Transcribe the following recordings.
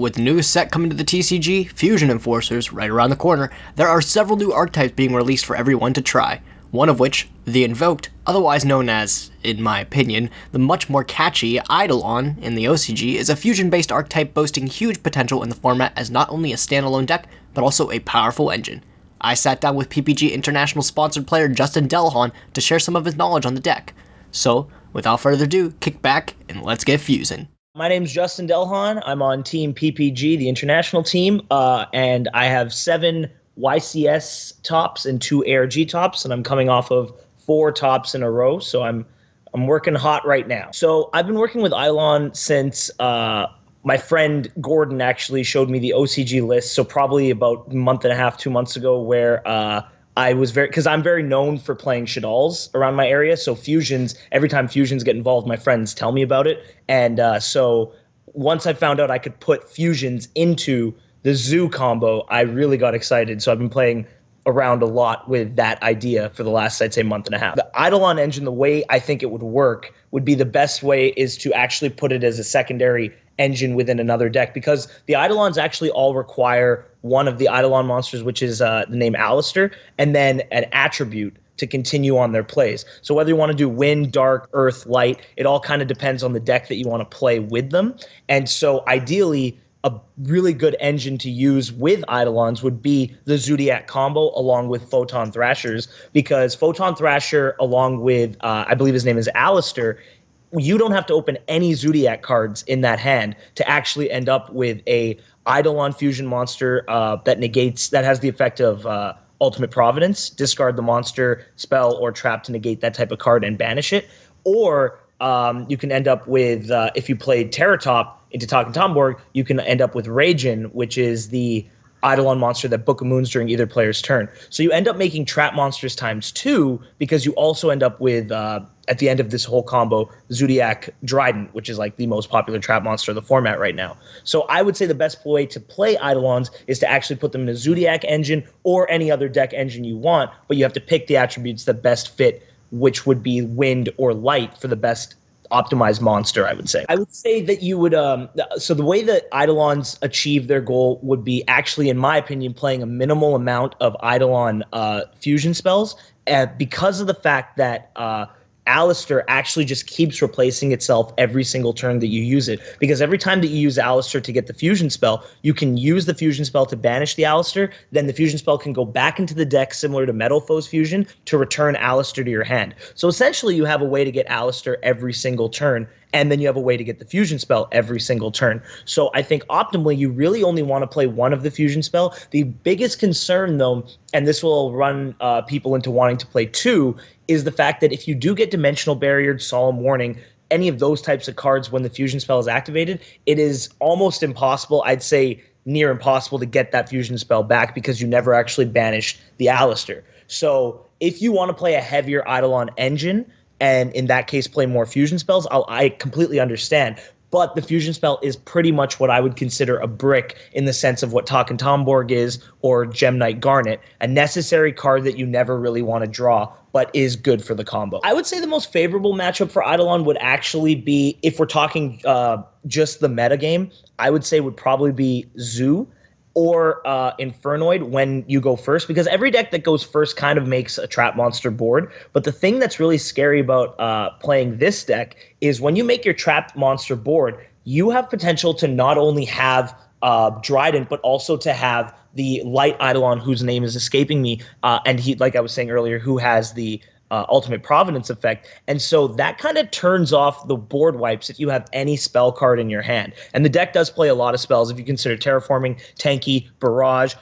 with the newest set coming to the TCG, Fusion Enforcers, right around the corner, there are several new archetypes being released for everyone to try. One of which, the Invoked, otherwise known as, in my opinion, the much more catchy Eidolon in the OCG, is a fusion-based archetype boasting huge potential in the format as not only a standalone deck, but also a powerful engine. I sat down with PPG International sponsored player Justin Delhon to share some of his knowledge on the deck. So, without further ado, kick back and let's get fusing. My name's Justin Delhon. I'm on Team PPG, the international team, and I have 7 YCS tops and 2 ARG tops, and I'm coming off of 4 tops in a row, so I'm working hot right now. So I've been working with Eidolon since my friend Gordon actually showed me the OCG list, so probably about a month and a half, 2 months ago, where I was because I'm very known for playing Shaddolls around my area, so fusions, every time fusions get involved, my friends tell me about it, and so once I found out I could put fusions into the Zoo combo, I really got excited. So I've been playing around a lot with that idea for the last, I'd say, month and a half. The Eidolon engine, the way I think it would work would be the best way is to actually put it as a secondary engine within another deck, because the Eidolons actually all require one of the Eidolon monsters, which is the name Alistair, and then an attribute to continue on their plays. So whether you want to do wind, dark, earth, light, it all kind of depends on the deck that you want to play with them. And so ideally, a really good engine to use with Eidolons would be the Zodiac combo along with Photon Thrashers, because Photon Thrasher along with, I believe his name is Alistair, you don't have to open any Zodiac cards in that hand to actually end up with a Eidolon fusion monster that has the effect of Ultimate Providence, discard the monster, spell, or trap to negate that type of card and banish it. Or you can end up with, if you played Terratop into Talking Tomborg, you can end up with Ragin, which is the Eidolon monster that Book of Moons during either player's turn. So you end up making trap monsters ×2, because you also end up with, at the end of this whole combo, Zodiac Dryden, which is like the most popular trap monster of the format right now. So I would say the best way to play Eidolons is to actually put them in a Zodiac engine or any other deck engine you want, but you have to pick the attributes that best fit, which would be wind or light for the best optimized monster, I would say. I would say that you would, so the way that Eidolons achieve their goal would be actually, in my opinion, playing a minimal amount of Eidolon fusion spells, because of the fact that Alistair actually just keeps replacing itself every single turn that you use it. Because every time that you use Alistair to get the fusion spell, you can use the fusion spell to banish the Alistair, then the fusion spell can go back into the deck similar to Metal Foes Fusion to return Alistair to your hand. So essentially you have a way to get Alistair every single turn, and then you have a way to get the fusion spell every single turn. So I think optimally you really only want to play one of the fusion spell. The biggest concern though, and this will run people into wanting to play 2, is the fact that if you do get Dimensional Barrier, Solemn Warning, any of those types of cards when the fusion spell is activated, it is almost impossible, I'd say near impossible, to get that fusion spell back because you never actually banished the Alistair. So if you want to play a heavier Eidolon engine, and in that case play more fusion spells, I completely understand. But the fusion spell is pretty much what I would consider a brick in the sense of what Talkin' Tomborg is, or Gem Knight Garnet, a necessary card that you never really want to draw, but is good for the combo. I would say the most favorable matchup for Eidolon would actually be, if we're talking just the metagame, I would say would probably be Zoo or Infernoid when you go first, because every deck that goes first kind of makes a trap monster board. But the thing that's really scary about playing this deck is when you make your trap monster board, you have potential to not only have Dryden, but also to have the light Eidolon, whose name is escaping me, and he, like I was saying earlier, who has the Ultimate Providence effect. And so that kind of turns off the board wipes if you have any spell card in your hand. And the deck does play a lot of spells if you consider Terraforming, Tanky, Barrage,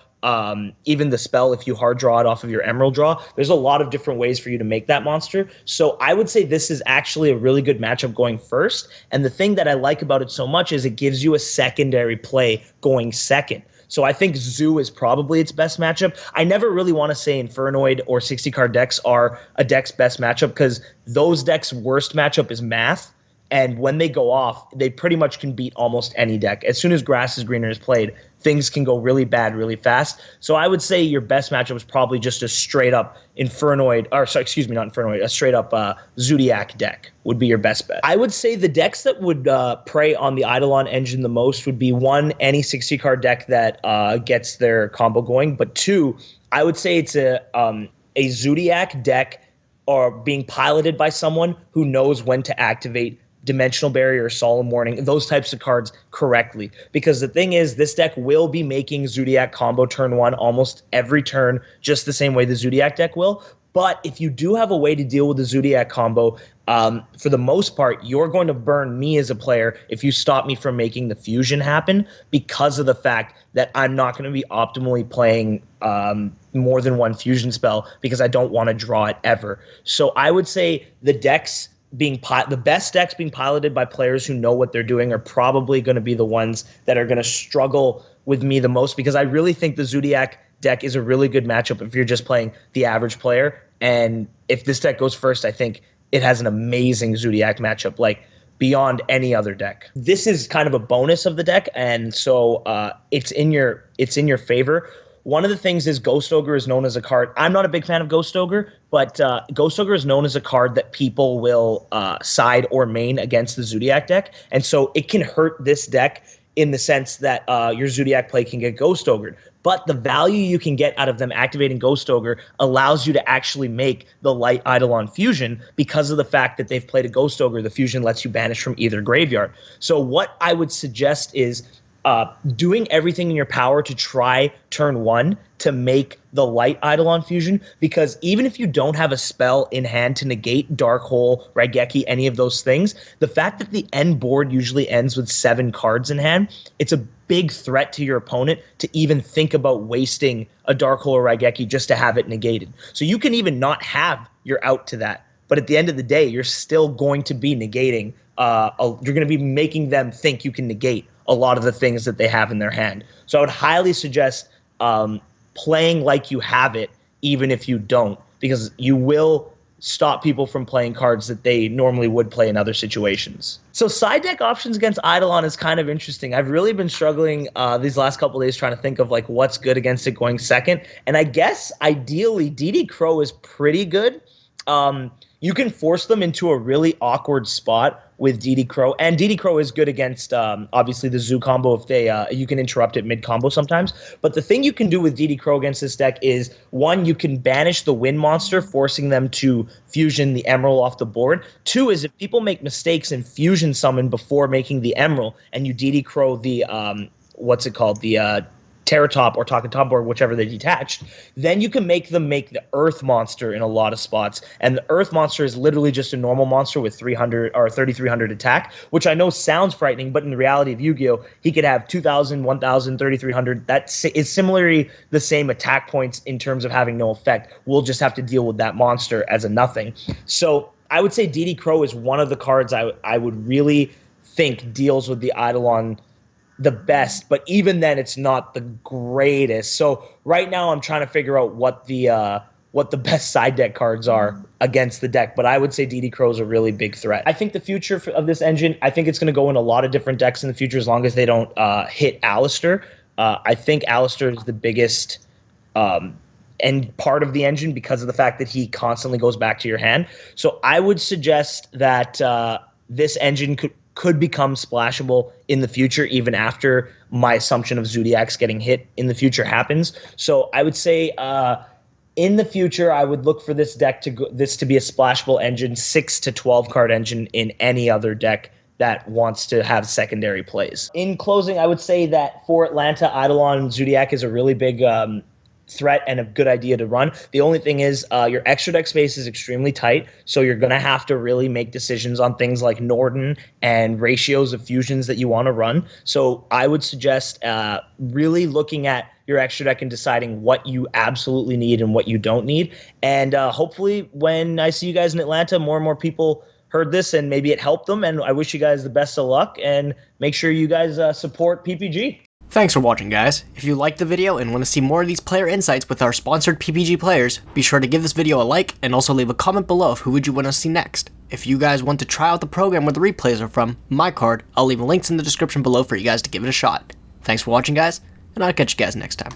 even the spell if you hard draw it off of your Emerald draw. There's a lot of different ways for you to make that monster. So I would say this is actually a really good matchup going first. And the thing that I like about it so much is it gives you a secondary play going second. So I think Zoo is probably its best matchup. I never really want to say Infernoid or 60-card decks are a deck's best matchup, because those decks' worst matchup is Math. And when they go off, they pretty much can beat almost any deck. As soon as Grass is Greener is played, things can go really bad really fast. So I would say your best matchup is probably just a straight up Infernoid, or sorry, excuse me, not Infernoid, a straight up Zodiac deck would be your best bet. I would say the decks that would prey on the Eidolon engine the most would be one, any 60 card deck that gets their combo going, but two, I would say it's a Zodiac deck or being piloted by someone who knows when to activate Dimensional Barrier, Solemn Warning, those types of cards correctly. Because the thing is, this deck will be making Zodiac combo turn one almost every turn, just the same way the Zodiac deck will. But if you do have a way to deal with the Zodiac combo, for the most part, you're going to burn me as a player if you stop me from making the fusion happen, because of the fact that I'm not going to be optimally playing more than one fusion spell because I don't want to draw it ever. So I would say the best decks being piloted by players who know what they're doing are probably going to be the ones that are going to struggle with me the most, because I really think the Zodiac deck is a really good matchup if you're just playing the average player. And if this deck goes first, I think it has an amazing Zodiac matchup, like beyond any other deck. This is kind of a bonus of the deck, and so it's in your favor. One of the things is Ghost Ogre is known as a card. I'm not a big fan of Ghost Ogre, but Ghost Ogre is known as a card that people will side or main against the Zodiac deck. And so it can hurt this deck in the sense that your Zodiac play can get Ghost Ogred. But the value you can get out of them activating Ghost Ogre allows you to actually make the light Eidolon fusion because of the fact that they've played a Ghost Ogre. The fusion lets you banish from either graveyard. So what I would suggest is doing everything in your power to try turn one to make the light Eidolon fusion, because even if you don't have a spell in hand to negate Dark Hole, Raigeki, any of those things, the fact that the end board usually ends with 7 cards in hand, it's a big threat to your opponent to even think about wasting a Dark Hole or Raigeki just to have it negated. So you can even not have your out to that, but at the end of the day, you're still going to be negating, you're going to be making them think you can negate a lot of the things that they have in their hand. So I would highly suggest playing like you have it, even if you don't, because you will stop people from playing cards that they normally would play in other situations. So side deck options against Eidolon is kind of interesting. I've really been struggling these last couple of days trying to think of like what's good against it going second. And I guess ideally DD Crow is pretty good. You can force them into a really awkward spot with DD Crow, and DD Crow is good against obviously the Zoo combo if they you can interrupt it mid combo sometimes. But the thing you can do with DD Crow against this deck is, one, you can banish the Wind monster, forcing them to fusion the Emerald off the board. Two is if people make mistakes and fusion summon before making the Emerald, and you DD Crow the what's it called, the Terratop or Top board, whichever they detached, then you can make them make the Earth monster in a lot of spots. And the Earth monster is literally just a normal monster with 300 or 3,300 attack, which I know sounds frightening, but in the reality of Yu-Gi-Oh, he could have 2,000, 1,000, 3,300. That is similarly the same attack points in terms of having no effect. We'll just have to deal with that monster as a nothing. So I would say DD Crow is one of the cards I would really think deals with the Eidolon the best, but even then it's not the greatest. So right now I'm trying to figure out what the best side deck cards are against the deck, but I would say DD Crow is a really big threat. I think the future of this engine, I think it's going to go in a lot of different decks in the future as long as they don't hit Alistair. I think Alistair is the biggest and part of the engine because of the fact that he constantly goes back to your hand. So I would suggest that this engine could become splashable in the future, even after my assumption of Zodiacs getting hit in the future happens. So I would say in the future, I would look for this deck to be a splashable engine, 6 to 12 card engine in any other deck that wants to have secondary plays. In closing, I would say that for Atlanta, Eidolon Zodiac is a really big threat and a good idea to run. The only thing is your extra deck space is extremely tight, so you're going to have to really make decisions on things like Norden and ratios of fusions that you want to run. So I would suggest really looking at your extra deck and deciding what you absolutely need and what you don't need. And hopefully when I see you guys in Atlanta, more and more people heard this and maybe it helped them. And I wish you guys the best of luck, and make sure you guys support PPG. Thanks for watching, guys. If you liked the video and want to see more of these player insights with our sponsored PPG players, be sure to give this video a like and also leave a comment below of who would you want to see next. If you guys want to try out the program where the replays are from, my card, I'll leave links in the description below for you guys to give it a shot. Thanks for watching, guys, and I'll catch you guys next time.